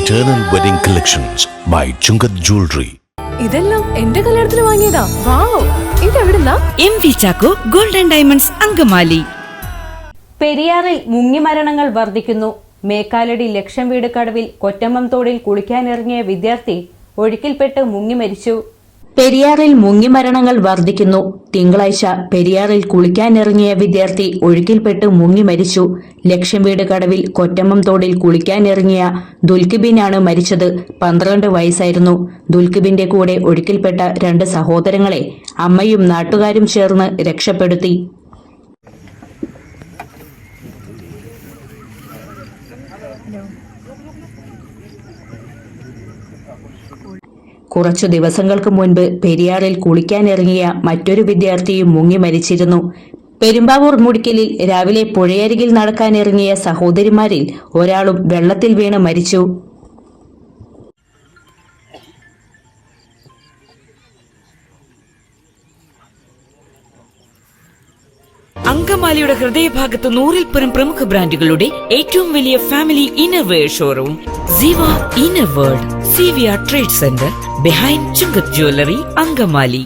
Eternal Wedding Collections by Chungat Jewelry. ഇതെല്ലാം എന്റെ കല്യാണത്തിന് വാങ്ങിയതാ. വാവ്, ഇതെവിടുന്നാ? MV Chacko Golden Diamonds Angamaly. പെരിയാറിൽ മുങ്ങിമരണങ്ങൾ വർദ്ധിക്കുന്നു. മേക്കാലടി ലക്ഷം വീട് കടവിൽ കൊറ്റമ്മം തോടിൽ കുളിക്കാനിറങ്ങിയ വിദ്യാർത്ഥി ഒഴുക്കിൽപ്പെട്ട് മുങ്ങി മരിച്ചു. പെരിയാറിൽ മുങ്ങിമരണങ്ങൾ വർദ്ധിക്കുന്നു. തിങ്കളാഴ്ച പെരിയാറിൽ കുളിക്കാനിറങ്ങിയ വിദ്യാർത്ഥി ഒഴുക്കിൽപ്പെട്ട് മുങ്ങി മരിച്ചു. ലക്ഷം വീട് കടവിൽ കൊറ്റമ്മം തോടിൽ കുളിക്കാനിറങ്ങിയ ദുൽകിബിനാണ് മരിച്ചത്. 12 വയസ്സായിരുന്നു. ദുൽകിബിന്റെ കൂടെ ഒഴുക്കിൽപ്പെട്ട 2 സഹോദരങ്ങളെ അമ്മയും നാട്ടുകാരും ചേർന്ന് രക്ഷപ്പെടുത്തി. കുറച്ചു ദിവസങ്ങൾക്ക് മുൻപ് പെരിയാറിൽ കുളിക്കാനിറങ്ങിയ മറ്റൊരു വിദ്യാർത്ഥിയും മുങ്ങി മരിച്ചിരുന്നു. പെരുമ്പാവൂർ മുടിക്കലിൽ രാവിലെ പുഴയരികിൽ നടക്കാനിറങ്ങിയ സഹോദരിമാരിൽ ഒരാളും വെള്ളത്തിൽ വീണ് മരിച്ചു. അങ്കമാലിയുടെ ഹൃദയഭാഗത്ത് 100-ൽ-പരം പ്രമുഖ ബ്രാൻഡുകളുടെ ഏറ്റവും വലിയ ഫാമിലി ഇന്നർവെയർ ഷോറൂം ജീവ inner world CVR trade centre behind Chungath jewellery Angamaly.